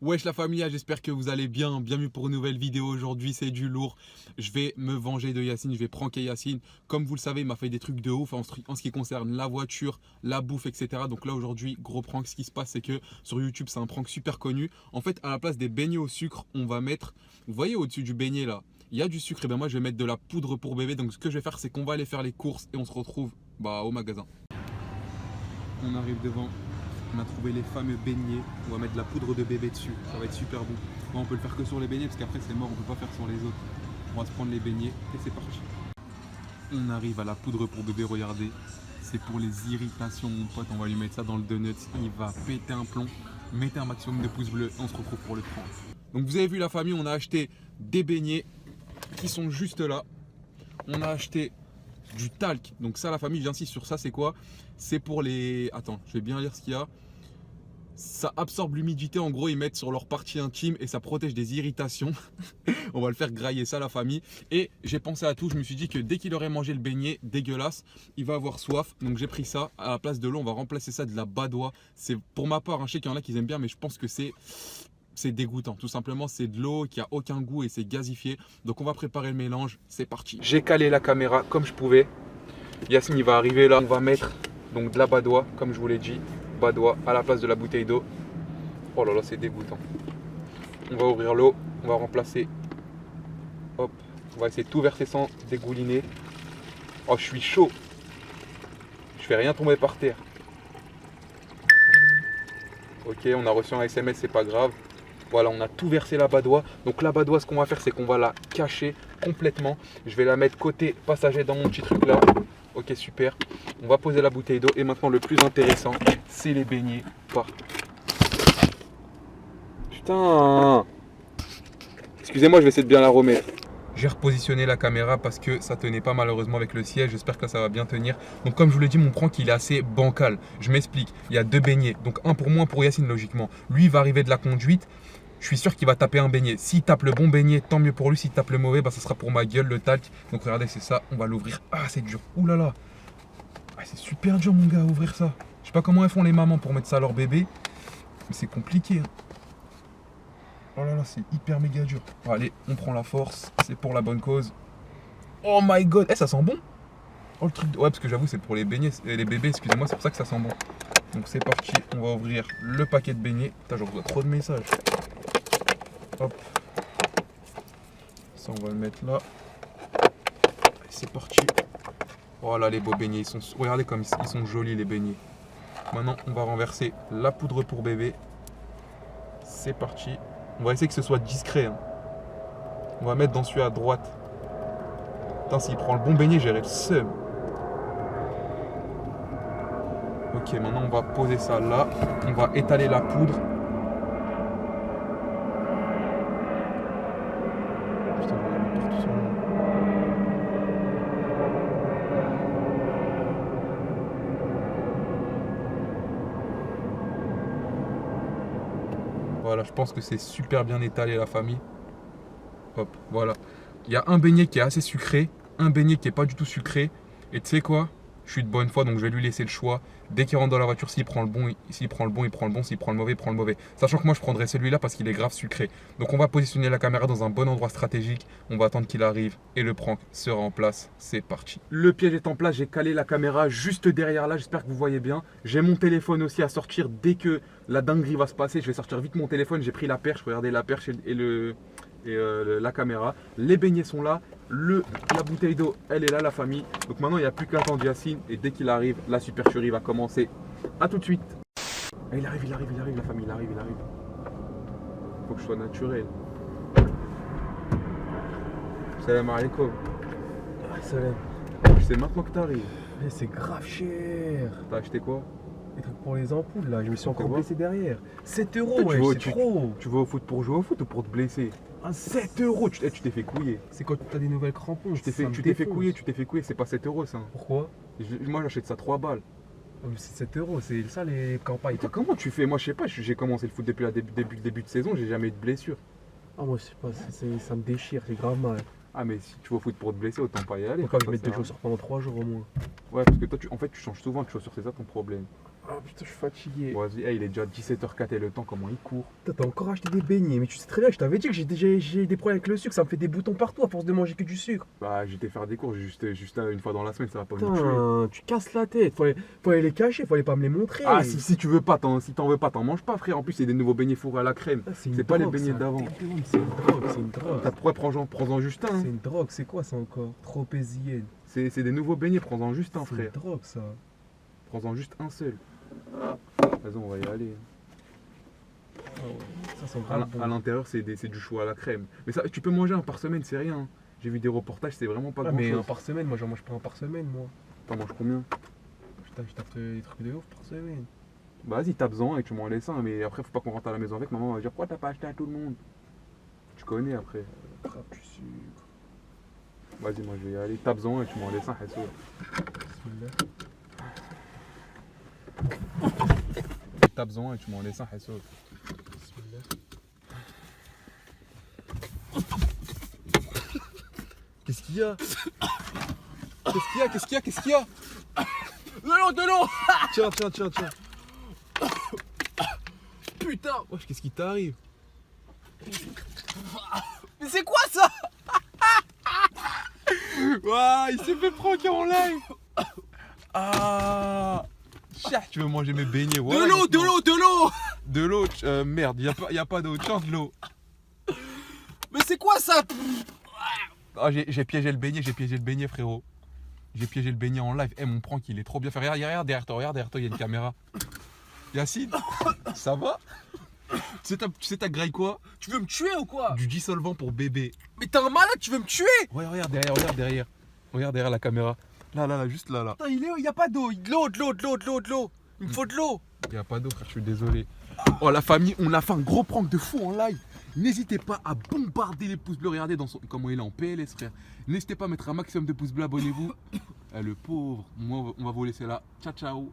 Wesh la famille, j'espère que vous allez bien. Bienvenue pour une nouvelle vidéo. Aujourd'hui, c'est du lourd. Je vais me venger de Yacine, je vais pranker Yacine. Comme vous le savez, il m'a fait des trucs de ouf en ce qui concerne la voiture, la bouffe, etc. Donc là, aujourd'hui, gros prank. Ce qui se passe, c'est que sur YouTube, c'est un prank super connu. En fait, à la place des beignets au sucre, on va mettre, vous voyez au-dessus du beignet là, il y a du sucre. Et bien moi, je vais mettre de la poudre pour bébé. Donc ce que je vais faire, c'est qu'on va aller faire les courses et on se retrouve au magasin. On arrive devant. On a trouvé les fameux beignets, on va mettre de la poudre de bébé dessus, ça va être super bon. Bon, on peut le faire que sur les beignets parce qu'après c'est mort, on peut pas faire sur les autres. On va se prendre les beignets et c'est parti. On arrive à la poudre pour bébé, regardez. C'est pour les irritations mon pote, on va lui mettre ça dans le donut, il va péter un plomb. Mettez un maximum de pouces bleus et on se retrouve pour le prendre. Donc vous avez vu la famille, on a acheté des beignets qui sont juste là. On a acheté du talc, donc ça la famille, j'insiste sur ça, c'est quoi? C'est pour les... Attends, je vais bien lire ce qu'il y a. Ça absorbe l'humidité, en gros ils mettent sur leur partie intime et ça protège des irritations. On va le faire grailler ça la famille. Et j'ai pensé à tout, je me suis dit que dès qu'il aurait mangé le beignet dégueulasse, il va avoir soif. Donc j'ai pris ça, à la place de l'eau on va remplacer ça de la badoie. C'est pour ma part, je sais qu'il y en a qui aiment bien mais je pense que c'est dégoûtant. Tout simplement c'est de l'eau qui a aucun goût et c'est gazifié. Donc on va préparer le mélange, c'est parti. J'ai calé la caméra comme je pouvais. Yacine il va arriver là, on va mettre donc de la badoie comme je vous l'ai dit. Badoie à la place de la bouteille d'eau. Oh là là, c'est dégoûtant. On va ouvrir l'eau, on va remplacer. Hop, on va essayer de tout verser sans dégouliner. Oh, je suis chaud. Je fais rien tomber par terre. Ok, on a reçu un SMS, c'est pas grave. Voilà, on a tout versé la badoie. Donc la badoie, ce qu'on va faire, c'est qu'on va la cacher complètement. Je vais la mettre côté passager dans mon petit truc là. Ok, super. On va poser la bouteille d'eau. Et maintenant, le plus intéressant, c'est les beignets. Putain! Excusez-moi, je vais essayer de bien la remettre. J'ai repositionné la caméra parce que ça tenait pas malheureusement avec le siège. J'espère que ça va bien tenir. Donc comme je vous l'ai dit, mon prank il est assez bancal. Je m'explique. Il y a deux beignets. Donc un pour moi, pour Yacine logiquement. Lui il va arriver de la conduite. Je suis sûr qu'il va taper un beignet. S'il tape le bon beignet, tant mieux pour lui. S'il tape le mauvais, ça sera pour ma gueule, le talc. Donc regardez, c'est ça. On va l'ouvrir. Ah, c'est dur. Ouh là là. Ah, c'est super dur, mon gars, à ouvrir ça. Je sais pas comment elles font les mamans pour mettre ça à leur bébé. Mais c'est compliqué. Hein. Oh là là, c'est hyper méga dur. Bon, allez, on prend la force. C'est pour la bonne cause. Oh my god. Eh, ça sent bon. Oh, le truc. Ouais, parce que j'avoue, c'est pour les beignets, les bébés, excusez-moi, c'est pour ça que ça sent bon. Donc c'est parti. On va ouvrir le paquet de beignets. Putain, je reçois trop de messages. Hop. Ça, on va le mettre là. C'est parti. Voilà les beaux beignets. Regardez comme ils sont jolis les beignets. Maintenant, on va renverser la poudre pour bébé. C'est parti. On va essayer que ce soit discret. Hein. On va mettre dans celui à droite. Putain, s'il prend le bon beignet, j'aurai le seum. Ok, maintenant on va poser ça là. On va étaler la poudre. Putain, on va la mettre partout sur le... Voilà, je pense que c'est super bien étalé la famille. Hop, voilà. Il y a un beignet qui est assez sucré, un beignet qui est pas du tout sucré. Et tu sais quoi? Je suis de bonne foi, donc je vais lui laisser le choix. Dès qu'il rentre dans la voiture, s'il prend le bon, s'il prend le bon, il prend le bon. S'il prend le mauvais, il prend le mauvais. Sachant que moi, je prendrai celui-là parce qu'il est grave sucré. Donc on va positionner la caméra dans un bon endroit stratégique. On va attendre qu'il arrive et le prank sera en place. C'est parti. Le piège est en place. J'ai calé la caméra juste derrière là. J'espère que vous voyez bien. J'ai mon téléphone aussi à sortir dès que la dinguerie va se passer. Je vais sortir vite mon téléphone. J'ai pris la perche. Regardez la perche et la caméra. Les beignets sont là. La bouteille d'eau, elle est là, la famille. Donc maintenant, il n'y a plus qu'à attendre Yacine. Et dès qu'il arrive, la supercherie va commencer. A tout de suite. Et il arrive, la famille. Il arrive. Faut que je sois naturel. Salam alaikum. Salam. Je sais maintenant que tu arrives. C'est grave cher. T'as acheté quoi? Les trucs pour les ampoules là, je me suis encore quoi blessé derrière. 7 Toi, euros, ouais, c'est trop. Tu vas au foot pour jouer au foot ou pour te blesser? Ah, 7 euros, tu t'es fait couiller. c'est quand t'as des nouvelles crampons. Tu t'es fait couiller, c'est pas 7 euros ça. Pourquoi? Moi j'achète ça 3 balles. Oh, mais c'est 7 euros, c'est ça les campagnes. Toi, comment tu fais? Moi je sais pas, j'ai commencé le foot depuis le début de saison, j'ai jamais eu de blessure. Ah, moi je sais pas, ça me déchire, j'ai grave mal. Ah mais si tu vas au foot pour te blesser, autant pas y aller. Pourquoi je mets des chaussures pendant 3 jours au moins? Ouais, parce que toi en fait tu changes souvent de chaussures, c'est ça ton problème. Ah putain, je suis fatigué. Bon, vas-y, hey, il est déjà 17h04 et le temps, comment il court. Putain, t'as encore acheté des beignets, mais tu sais très bien, je t'avais dit que j'ai des problèmes avec le sucre, ça me fait des boutons partout à force de manger que du sucre. Bah, j'étais faire des cours juste une fois dans la semaine, ça va pas me tuer. Putain, tu casses la tête, faut aller les cacher, faut aller pas me les montrer. Ah, si tu veux pas, si t'en veux pas, t'en manges pas, frère. En plus, c'est des nouveaux beignets fourrés à la crème. Ah, une C'est pas les drogue, beignets ça. d'avant. C'est une drogue, c'est une drogue. T'as pourquoi prends-en juste un. C'est une drogue, c'est quoi ça encore? Tropézienne. C'est des nouveaux beignets, prends-en juste un, C'est frère. une drogue ça. Prends-en juste un seul. Vas-y, on va y aller. Ah ouais, ça sent À grave bon. l'intérieur, c'est du chou à la crème. Mais ça, tu peux manger un par semaine, c'est rien. J'ai vu des reportages, c'est vraiment pas Ah, mais un grand-chose. par semaine, moi j'en mange pas un par semaine, moi. T'en manges combien? Putain, je tape des trucs de ouf par semaine. Bah, vas-y, t'as besoin et tu m'en laisses un. Mais après, faut pas qu'on rentre à la maison avec. Maman va dire, pourquoi t'as pas acheté à tout le monde? Tu connais après. Trappe du sucre. Vas-y, moi je vais y aller. T'as besoin et tu m'en laisses un, Hassoul. Bismillah. T'as besoin et tu m'en laisses un, Hassoul. Bismillah. Qu'est-ce qu'il y a? Qu'est-ce qu'il y a? De l'eau. Tiens. Putain. Wesh, qu'est-ce qui t'arrive? Mais c'est quoi ça? Ouah, il s'est fait pranker en live. Ah, Chah, tu veux manger mes beignets? Voilà, De l'eau. De l'eau, merde, y a pas d'eau, tiens de l'eau. Mais c'est quoi ça? Ah, j'ai piégé le beignet, frérot. J'ai piégé le beignet en live. Eh, mon prank, il est trop bien fait. Regarde derrière toi, il y a une caméra. Yacine, ça va? Tu sais, t'as graille quoi? Tu veux me tuer ou quoi? Du dissolvant pour bébé. Mais t'es un malade, tu veux me tuer? Ouais, regarde derrière. Regarde derrière la caméra. Là, juste là. Putain, il y a pas d'eau. De l'eau. Il me faut de l'eau. Y a pas d'eau, frère, je suis désolé. Oh, la famille, on a fait un gros prank de fou en live. N'hésitez pas à bombarder les pouces bleus. Regardez comment il est en PLS, frère. N'hésitez pas à mettre un maximum de pouces bleus. Abonnez-vous. Le pauvre. Moi, on va vous laisser là. Ciao.